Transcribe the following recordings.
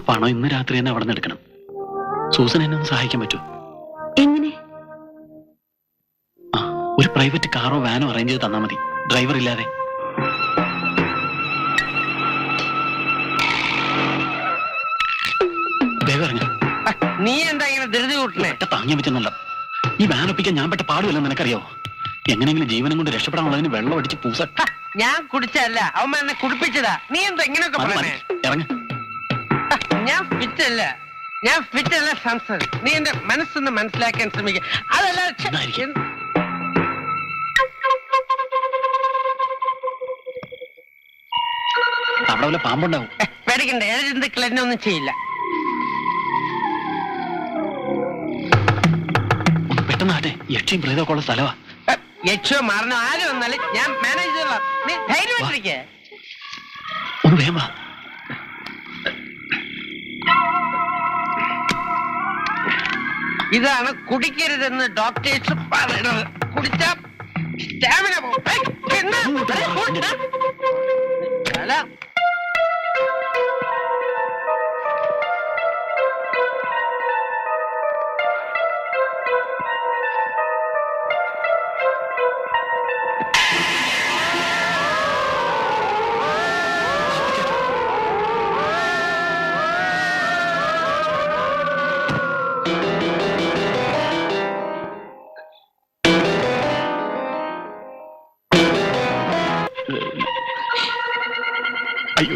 പണം ഇന്ന് രാത്രി തന്നെ അവിടെ നിന്ന് എടുക്കണം. സൂസൻ എന്നെ ഒന്ന് സഹായിക്കാൻ പറ്റുമോ? എങ്ങനെ? ആ, ഒരു പ്രൈവറ്റ് കാറോ വാനോ അറേഞ്ച് ചെയ്ത് തന്നാൽ മതി, ഡ്രൈവർ ഇല്ലാതെ. വേഗം ഇറങ്ങ. നീ എന്താ ഇങ്ങനെ ധൃതി കൂട്ടണേ? താങ്ങിയാൻ പറ്റുന്നല്ല. ഈ വാൻ ഒപ്പിക്കാൻ ഞാൻ പെട്ട പാടുമല്ലെന്ന് നിനക്കറിയാവോ? എങ്ങനെയെങ്കിലും ജീവനം കൊണ്ട് രക്ഷപ്പെടാനുള്ളതിന് വെള്ളം അടിച്ച് പൂസ. ഞാൻ കുടിച്ചല്ല, അവൻ എന്നെ കുടിപ്പിച്ചതാ. നീ എന്താ ഇങ്ങനെയൊക്കെ പറയണേ? ഇറങ്ങ. ഞാൻ ഫിറ്റല്ല, ഞാൻ ഫിറ്റല്ല സംസാർ. നീ എന്റെ മനസ്സൊന്ന് മനസ്സിലാക്കാൻ ശ്രമിക്കുക. അതല്ല അവിടെ വല്ല പാമ്പുണ്ടാവും. പേടിക്കണ്ട, ഏത് ജന്തുക്കൾ എന്നെ ഒന്നും ചെയ്യില്ല. പെട്ടെന്നാട്ടെ, യക്ഷിയും പ്രേതമൊക്കെ ഉള്ള സ്ഥലവാ. യക്ഷോ മാറണോ ആരും വന്നാലും ഞാൻ മാനേജ് ചെയ്തോളാം. നീ ധൈര്യമായിട്ടിരിക്കേ. ഒന്ന് വേഗം വാ. ഇതാണ് കുടിക്കരുതെന്ന് ഡോക്ടേഴ്സ് പറയണത്. കുടിച്ചാ സ്റ്റാമിന പോകും. അയ്യോ,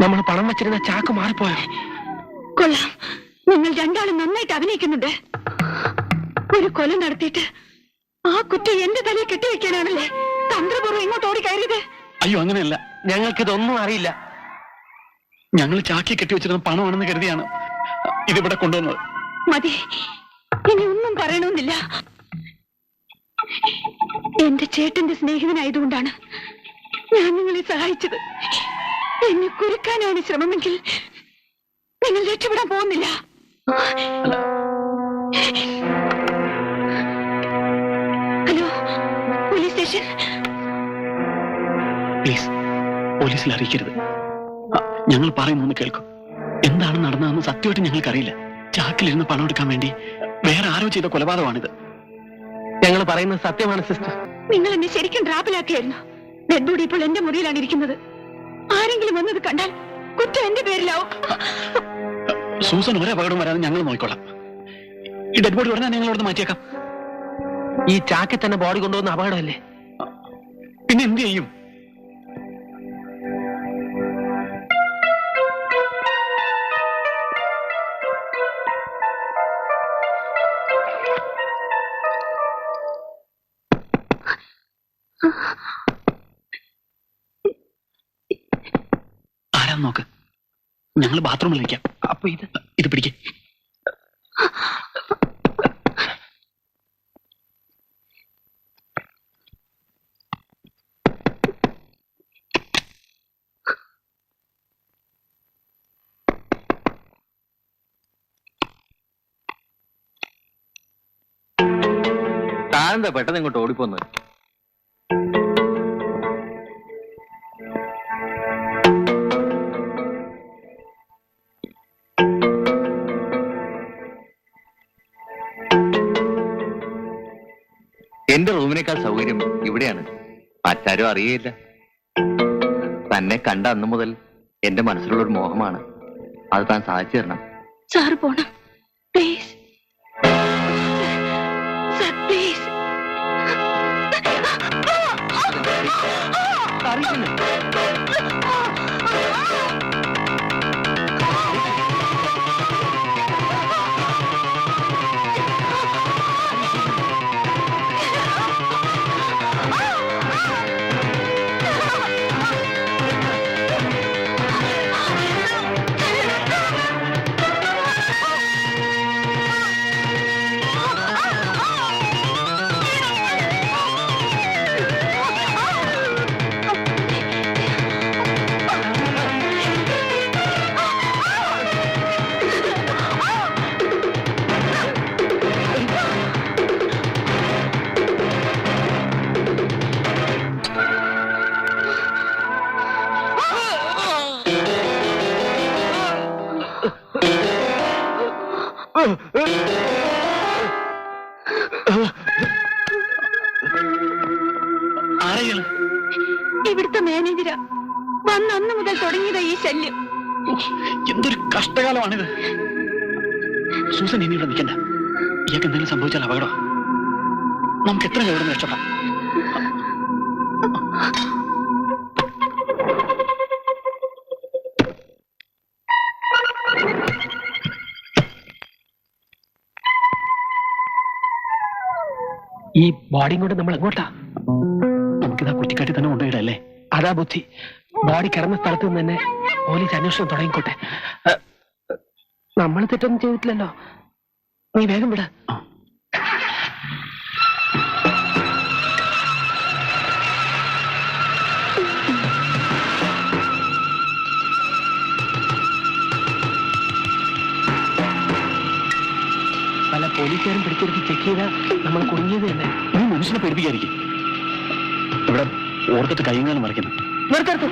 നമ്മൾ പണം വെച്ചിരുന്ന ചാക്ക് മാറിപ്പോയോ? കൊള്ളാം, നിങ്ങൾ രണ്ടാളും നന്നായിട്ട് അഭിനയിക്കുന്നുണ്ട്. ഒരു കൊല നടത്തിയിട്ട് ആ കുറ്റം എന്റെ തലയിൽ കെട്ടിവെക്കാനാണല്ലേ തന്ത്രപൂർവ്വം ഇങ്ങോട്ട് ഓടി കയറിയത്? അയ്യോ, അങ്ങനെയല്ല. ഞങ്ങൾക്കിതൊന്നും അറിയില്ല. ഞങ്ങൾ ചാക്കി കെട്ടി വെച്ചിരുന്ന പണമാണെന്ന് കരുതിയാണ് ഇതിവിടെ കൊണ്ടുവന്നത്. മതി, ഇനി ഒന്നും പറയണമെന്നില്ല. എന്റെ ചേട്ടന്റെ സ്നേഹിതനായതുകൊണ്ടാണ് ഞാൻ നിങ്ങളെ സഹായിച്ചത്. എന്നെ കുരുക്കാനാണ് ശ്രമമെങ്കിൽ നിങ്ങൾ രക്ഷപ്പെടാൻ പോകുന്നില്ല. Hello, police station. പ്ലീസ്, പോലീസിൽ അറിയിക്കരുത്. ഞങ്ങൾ പറയുന്നൊന്ന് കേൾക്കും. എന്താണ് നടന്നതെന്ന് സത്യമായിട്ട് ഞങ്ങൾക്കറിയില്ല. ചാക്കിലിരുന്ന് പണം എടുക്കാൻ വേണ്ടി വേറെ ആരോ ചെയ്ത കൊലപാതകമാണിത്. ഞങ്ങൾ പറയുന്നത് സത്യമാണ് സിസ്റ്റർ. നിങ്ങൾ എന്നെ ശരിക്കും ട്രാപ്പിലാക്കിയായിരുന്നു. ഡെഡ് ബോഡി ഇപ്പോൾ എന്റെ മുറിയിലാണ് ഇരിക്കുന്നത്. ആരെങ്കിലും വന്നത് കണ്ടാൽ കുറ്റം എന്റെ പേരിലാവും. സൂസൻ ഒരു അപകടം വരാതെ ഞങ്ങൾ നോക്കിക്കൊള്ളാം. ഈ ഡെഡ് ബോഡി ഉടനെ ഞങ്ങൾ ഇവിടുന്ന് മാറ്റിയേക്കാം. ഈ ചാക്കിൽ തന്നെ ബോഡി കൊണ്ടുവന്ന അപകടമല്ലേ? പിന്നെ എന്ത് ചെയ്യും? ആരാന്ന് നോക്ക്. ഞങ്ങൾ ബാത്റൂമിൽ ഇരിക്കാം. അപ്പൊ ഇത് പിടിക്കേ. താനെന്താ പെട്ടെന്ന് ഇങ്ങോട്ട് ഓടിപ്പോന്നത്? എന്റെ റൂമിനേക്കാൾ സൗകര്യം ഇവിടെയാണ്. മറ്റാരും അറിയില്ല. തന്നെ കണ്ട അന്നു മുതൽ എന്റെ മനസ്സിലുള്ളൊരു മോഹമാണ്. അത് താൻ സാധിച്ചു തരണം. സാറ് പോണം, പ്ലീസ്. Sir, please. ആരെയാണ്? ഇവിടുത്തെ മാനേജരാ. വന്ന് അന്ന് മുതൽ തുടങ്ങിയതാ ഈ ശല്യം. എന്തൊരു കഷ്ടകാലമാണിത്. സൂസൻ ഇനി ഇവിടെ നിൽക്കണ്ട. ഇയാൾക്ക് എന്തെങ്കിലും സംഭവിച്ചാൽ അപകടം. നമുക്ക് എത്ര ഇവിടെ നിന്ന് രക്ഷപ്പെടാം. ഈ ബോഡിയും കൊണ്ട് നമ്മൾ എങ്ങോട്ടാ? നമുക്കിതാ കുറ്റിക്കാട്ടി തന്നെ കൊണ്ടുപോയിടല്ലേ? അതാ ബുദ്ധി. ബോഡി കിടന്ന സ്ഥലത്ത് നിന്ന് തന്നെ പോലീസ് അന്വേഷണം തുടങ്ങിക്കോട്ടെ. നമ്മൾ തെറ്റൊന്നും ചെയ്തിട്ടില്ലല്ലോ. നീ വേഗം വിട. പല പോലീസുകാരും പിടിച്ചെടുത്ത് ചെക്ക് ചെയ്താൽ നമ്മൾ കുടുങ്ങിയത് തന്നെ. നീ മനുഷ്യനെ പേടിപ്പിക്കാതിരിക്കും. ഇവിടെ ഓർക്കത്ത് കൈകാലം മറിക്കുന്നു. നിർത്തരുത്.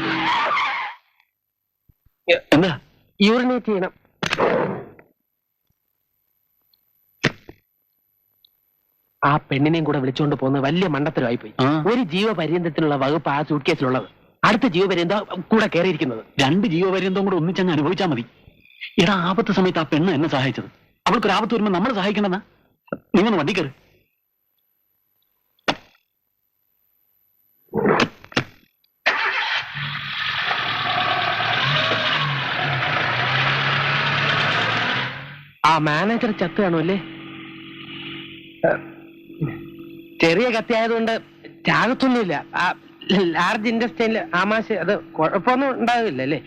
എന്താ? യൂറിനേറ്റ് ചെയ്യണം. ആ പെണ്ണിനെയും കൂടെ വിളിച്ചുകൊണ്ട് പോകുന്നത് വലിയ മണ്ടത്തരമായി പോയി. ആ. ഒരു ജീവപര്യന്തത്തിനുള്ള വകുപ്പ് ആ സൂട്ട് കേസിലുള്ളത്. അടുത്ത ജീവപര്യന്തം കൂടെ കയറിയിരിക്കുന്നത്. 2 ജീവപര്യന്തവും കൂടെ ഒന്നിച്ചങ്ങ് അനുഭവിച്ചാൽ മതി. എടാ, ആപത്ത് സമയത്ത് ആ പെണ്ണ് എന്നെ സഹായിച്ചത്. അവൾക്കൊരു ആപത്ത് വരുമ്പോൾ നമ്മൾ സഹായിക്കണമെന്നാ. നിങ്ങൾ വണ്ടി കയറി. ആ മാനേജർ ചത്ത് കാണുമല്ലേ? ചെറിയ കത്തിയായതുകൊണ്ട് ചാകത്തൊന്നുമില്ല. ആ ലാർജ് ഇൻഡസ്ട്രിയിൽ ആമാശ അത് കുഴപ്പമൊന്നും ഉണ്ടാകില്ല അല്ലേ?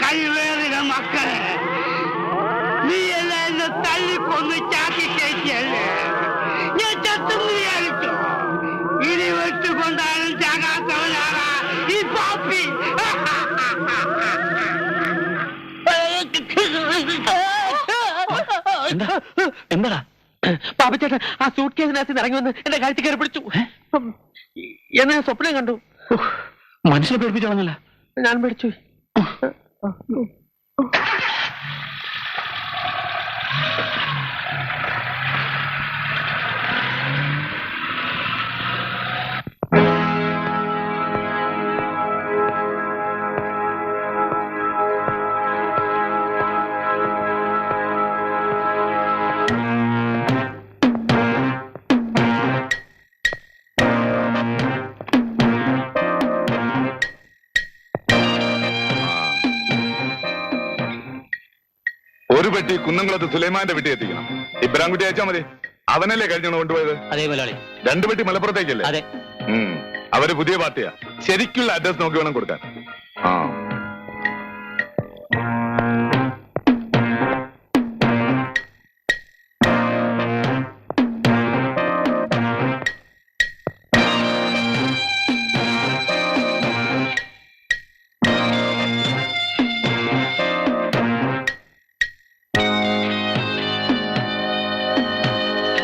കഴിവേറിന മക്കളെ, നീ എല്ലാം എന്നെ തല്ലിക്കൊന്ന് ചാക്കി കയറ്റിയല്ലേ? ഞാൻ ചത്തെന്ന് വിചാരിച്ചോ? ഇനി വെട്ടുകൊണ്ടാലും ചാകാത്തവനാണ് ഈ പാപ്പി. എന്താടാ? പാപ്പച്ചേട്ടൻ ആ സൂട്ട് കേസിനകത്ത് ഇറങ്ങി വന്ന് എന്റെ കഴുത്തിൽ കയറി പിടിച്ചു. എന്നെ സ്വപ്നം കണ്ടു. മനുഷ്യനെ പേടിപ്പിച്ചോളന്നല്ല. ഞാൻ പിടിച്ചു. ഒരു പെട്ടി കുന്നംകുളത്ത് സുലൈമാന്റെ വീട്ടിൽ എത്തിക്കണം. ഇബ്രാൻകുട്ടി അയച്ചാ മതി. അവനല്ലേ കഴിഞ്ഞ കൊണ്ടുപോയത്? അതേ മുതലാളി. 2 പെട്ടി മലപ്പുറത്തേക്കല്ലേ? അതെ. അവര് പുതിയ പാർട്ടിയാ. ശരിക്കുള്ള അഡ്രസ് നോക്കി വേണം കൊടുക്കാൻ. ആ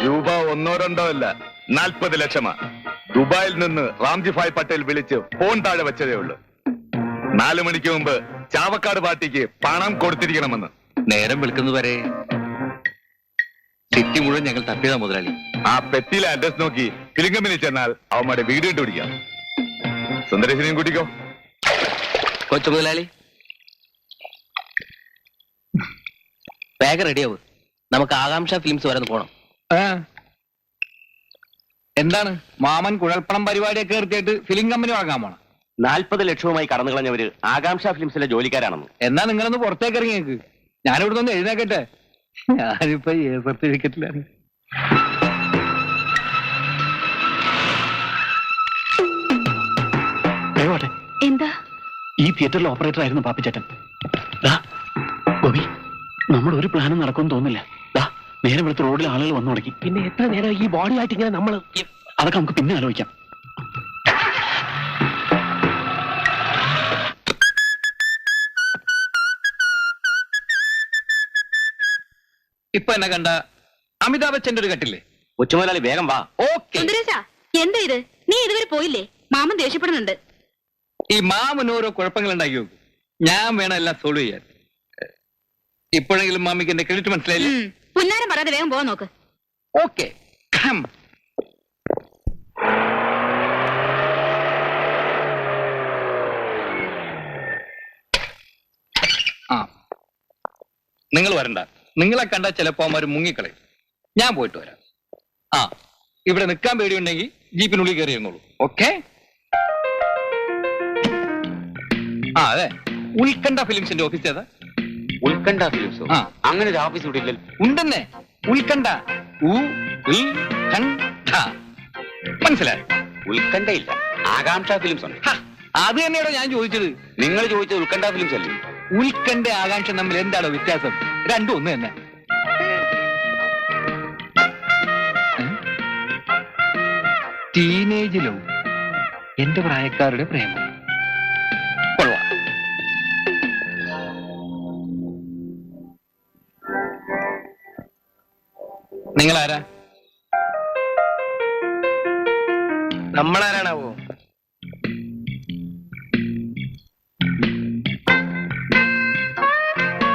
രൂപ 1 2 അല്ല, 40 ലക്ഷമാ. ദുബായിൽ നിന്ന് റാംജി ഭായ് പട്ടേൽ വിളിച്ച് ഫോൺ താഴെ വെച്ചതേ ഉള്ളൂ. 4 മണിക്ക് മുമ്പ് ചാവക്കാട് പാർട്ടിക്ക് പണം കൊടുത്തിരിക്കണമെന്ന്. നേരം വിളിക്കുന്നതുവരെ സിറ്റി മുഴുവൻ ഞങ്ങൾ തപ്പിയതാ മുതലാളി. ആ പെട്ടിയിലെ അഡ്രസ് നോക്കി ഫിലിംകമ്പനി ചെന്നാൽ അവന്മാരെ വീട് കണ്ടുപിടിക്കാം. സുന്ദരേശനെയും കൂട്ടിക്കോ. കൊച്ചു മുതലാളി, ബാഗ് റെഡിയാവും. നമുക്ക് ആകാംക്ഷ ഫിലിംസ് വരെ ഒന്ന് പോണം. എന്താണ് മാമൻ കുഴൽപ്പണം പരിപാടിയൊക്കെ നിർത്തിയിട്ട് ഫിലിം കമ്പനി വാങ്ങാൻ പോണം? 40 ലക്ഷവുമായി കടന്നു കളഞ്ഞവര് ആകാംക്ഷ ഫിലിംസിലെ ജോലിക്കാരാണെന്ന്. എന്നാ നിങ്ങളൊന്ന് പുറത്തേക്ക് ഇറങ്ങിയേക്ക്. ഞാനിവിടെ നിന്ന് എഴുന്നേക്കട്ടെ. ഞാനിപ്പോ സർട്ടിഫിക്കറ്റിലാണ്. എന്താ? ഈ തിയേറ്ററിലെ ഓപ്പറേറ്റർ ആയിരുന്നു പാപ്പിച്ചേട്ടൻ. ഗോപി, നമ്മുടെ ഒരു പ്ലാനും നടക്കുമെന്ന് തോന്നില്ല. നേരെ വെളുത്ത് റോഡിൽ ആളുകൾ വന്നു തുടങ്ങി. പിന്നെ എത്ര നേരം ഈ ബോഡി ആയിട്ട് ഇങ്ങനെ നമ്മള്? അതൊക്കെ നമുക്ക് പിന്നെ ആലോചിക്കാം. ഇപ്പൊ എന്നെ കണ്ട അമിതാഭ് ബച്ചന്റെ ഒരു കട്ടില്ലേ? കൊച്ചുമുതലാളി വേഗം വാ. ഓക്കെ. സുന്ദരേശാ, എന്താ ഇത്? നീ ഇതുവരെ പോയില്ലേ? മാമൻ ദേഷ്യപ്പെടുന്നുണ്ട്. ഈ മാമന് ഓരോ കുഴപ്പങ്ങൾ ഉണ്ടാക്കി നോക്കും. ഞാൻ വേണം എല്ലാം സോൾവ് ചെയ്യാൻ. ഇപ്പോഴെങ്കിലും മാമിക്ക് എന്റെ ക്രെഡിറ്റ് മനസ്സിലായില്ലേ? പുന്നാരം പറയാതെ വേഗം പോവാൻ നോക്ക്. ഓക്കെ. ആ, നിങ്ങൾ വരണ്ട. നിങ്ങളെ കണ്ടാൽ ചിലപ്പോ അവന്മാര് മുങ്ങിക്കളയും. ഞാൻ പോയിട്ട് വരാം. ആ, ഇവിടെ നിൽക്കാൻ പേടിയുണ്ടെങ്കിൽ ജീപ്പിനുള്ളിൽ കയറി ഇരുന്നോളൂ. ഓക്കെ. ആ, അതെ. ഉത്കണ്ഠ ഫിലിംസിന്റെ ഓഫീസ് ഏതാ? ഉത്കണ്ഠ ഫിലിംസോ? ആ. അങ്ങനെ ഒരു ഓഫീസ് ഇവിടെ ഇല്ലല്ലോ. ഉണ്ടെന്നേ. ഉത്കണ്ഠ. മനസ്സിലായി? ഉത്കണ്ഠയില്ല, ആകാംക്ഷ ഫിലിംസ് ഉണ്ട്. അത് തന്നെയാണോ ഞാൻ ചോദിച്ചത്? നിങ്ങൾ ചോദിച്ചത് ഉത്കണ്ഠ ഫിലിംസ് അല്ലേ? ഉത്കണ്ഠ ആകാംക്ഷ തമ്മിൽ എന്താണോ വ്യത്യാസം? രണ്ടും ഒന്ന് തന്നെ. ടീനേജിലും എന്റെ പ്രായക്കാരുടെ പ്രേമം കൊള്ളാം. നിങ്ങളാരാ? നമ്മളാരാണാവോ?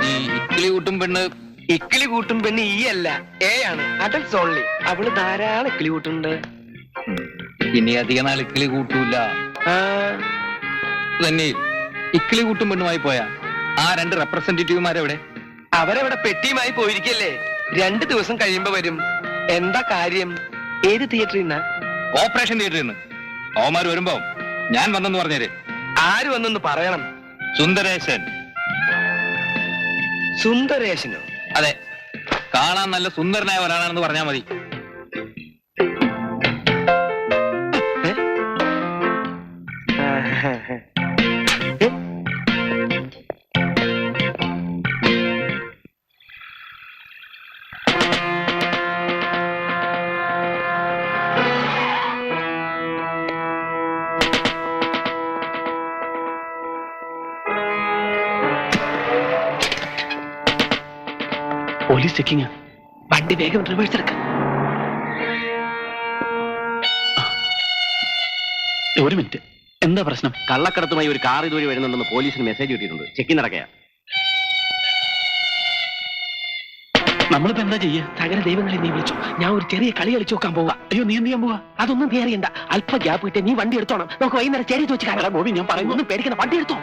ഈ ഇക്കിളി കൂട്ടും പെണ്ണ്. ഇക്കിളി കൂട്ടും പെണ്ണ് ഈ അല്ല, എ ആണ്. Adults only. അവള് ധാരാളം ഇക്കിളി കൂട്ടുണ്ട്. ഇനി അധിക നാൾ ഇക്കിളി കൂട്ടൂല. തന്നെ ഇക്കിളി കൂട്ടും പെണ്ണുമായി പോയാ ആ രണ്ട് റെപ്രസെന്റേറ്റീവുമാരെവിടെ? അവരവിടെ പെട്ടിയുമായി പോയിരിക്കല്ലേ. 2 ദിവസം കഴിയുമ്പോ വരും. എന്താ കാര്യം? ഏത് തിയേറ്ററിൽ നിന്നാ? ഓപ്പറേഷൻ തിയേറ്ററിൽ നിന്ന്. അവന്മാർ വരുമ്പോ ഞാൻ വന്നെന്ന് പറഞ്ഞേരെ. ആര് വന്നെന്ന് പറയണം. സുന്ദരേശൻ. സുന്ദരേശനോ? അതെ, കാണാൻ നല്ല സുന്ദരനായ ഒരാളാണെന്ന് പറഞ്ഞാൽ മതി. Police checking. വണ്ടി വേഗം റിവേഴ്സ് എടുക്ക. ഒരു മിനിറ്റ്, എന്താ പ്രശ്നം? കള്ളക്കടത്തുമായി ഒരു കാർ ഇതുവഴി വരുന്നുണ്ടെന്ന് പോലീസിന് മെസ്സേജ് കിട്ടിയിട്ടുണ്ട്. ചെക്കിങ് നടക്കുക. നമ്മളിപ്പോ എന്താ ചെയ്യാ? സകല ദൈവങ്ങളെ നീ വിളിച്ചു. ഞാൻ ഒരു ചെറിയ കളി കളിച്ചു നോക്കാൻ പോവാ. അയ്യോ, നീ എന്ത് ചെയ്യാൻ പോവാ? അതൊന്നും നീ അറിയണ്ട. അല്പ ഗ്യാപ്പ് കിട്ടിയ നീ വണ്ടി എടുത്തോണം. നമുക്ക് വൈകുന്നേരം ചേരി വെച്ച് കാണാം. ബോബി, ഞാൻ പറയുന്നു, ഒന്നും പേടിക്കണം. വണ്ടി എടുത്തോ.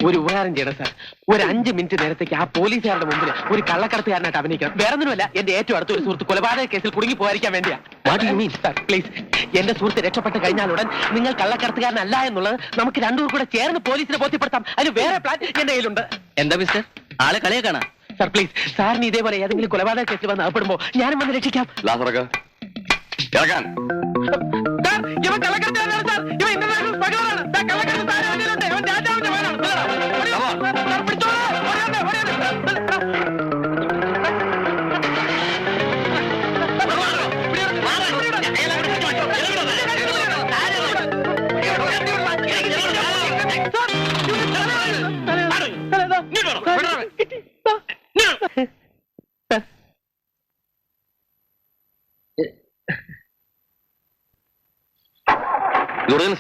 ഒരു ഉപകാരം ചെയ്യണം സാർ. ഒരു 5 മിനിറ്റ് നേരത്തേക്ക് ആ പോലീസുകാരുടെ മുമ്പിൽ ഒരു കള്ളക്കടത്തുകാരനായിട്ട് അഭിനയിക്കണം. വേറെ ഒന്നുമല്ല, എന്റെ ഏറ്റവും അടുത്ത ഒരു സുഹൃത്ത് കൊലപാതക കേസിൽ കുടുങ്ങി പോകാതിരിക്കാൻ വേണ്ടിയാ. What you mean sir? Please, എന്റെ സുഹൃത്ത് രക്ഷപ്പെട്ട് കഴിഞ്ഞാലുടൻ നിങ്ങൾ കള്ളക്കടത്തുകാരനല്ല എന്നുള്ളത് നമുക്ക് രണ്ടുപേർ കൂടെ ചേർന്ന് പോലീസിനെ ബോധ്യപ്പെടുത്താം. അതിന് വേറെ പ്ലാൻ എന്റെ കയ്യിലുണ്ട്. എന്താ മിസ്റ്റർ, ആളെ കളിയെ കാണാ? സാർ പ്ലീസ്, സാറിന് ഇതേപോലെ ഏതെങ്കിലും കൊലപാതക കേസിൽ വന്ന് അകപ്പെടുമ്പോ ഞാനും വന്ന് രക്ഷിക്കാം. സാർ, ഇവൻ കള്ളക്കടത്തുകാരനാണ് സാർ. ഇവൻ ഇന്റർനാഷണൽ സ്മഗ്ലറാണ്. സാർ, കള്ളക്കടത്ത് സാറിന്റെ വണ്ടിയിലുണ്ട്. ഇവൻ രാജാവിന്റെ മകനാണ്. സാർ, പിടിച്ചോളൂ. ഓടിയോണ്ട്, ഓടിയോണ്ട്.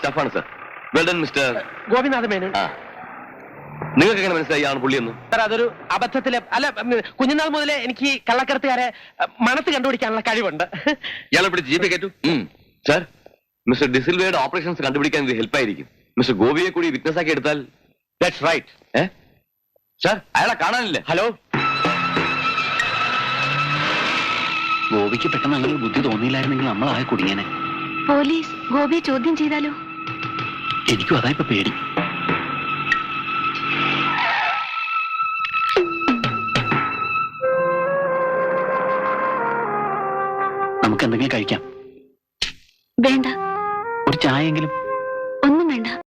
സ്റ്റഫാണ് sir. Well done mister Gopinatha Menon. നിങ്ങൾക്ക് എങ്ങനെ മനസ്സിലായി ആണ് പുള്ളിയെന്ന്? സാർ, അതൊരു അബദ്ധത്തില് അല്ല, കുഞ്ഞുനാൾ മുതലേ എനിക്ക് ഈ കള്ളക്കടത്തുകാരെ മനസ്സ് കണ്ടുപിടിക്കാനുള്ള കഴിവുണ്ട്. ഇയാളെ പിടിച്ച് ജീപ്പേ കയറ്റു. സാർ, മിസ്റ്റർ ഡിസിൽവയുടെ ഓപ്പറേഷൻസ് കണ്ടുപിടിക്കാൻ ഇത് ഹെൽപ്പായിരിക്കും. മിസ്റ്റർ ഗോപിയെ കൂടി വിറ്റ്നസ് ആക്കി എടുത്താൽ. That's right. സാർ, അയാളെ കാണാനില്ല. ഹലോ. ഗോപിക്ക് പെട്ടെന്ന് അങ്ങനെ ബുദ്ധി തോന്നിയില്ലായിരുന്നെങ്കിൽ നമ്മളായ കുടുങ്ങിയനെ. പോലീസ് ഗോപിയെ ചോദ്യം ചെയ്താലോ? എനിക്കും അതാ ഇപ്പൊ പേടി. നമുക്ക് എന്തെങ്കിലും കഴിക്കാം. വേണ്ട, ഒരു ചായയെങ്കിലും.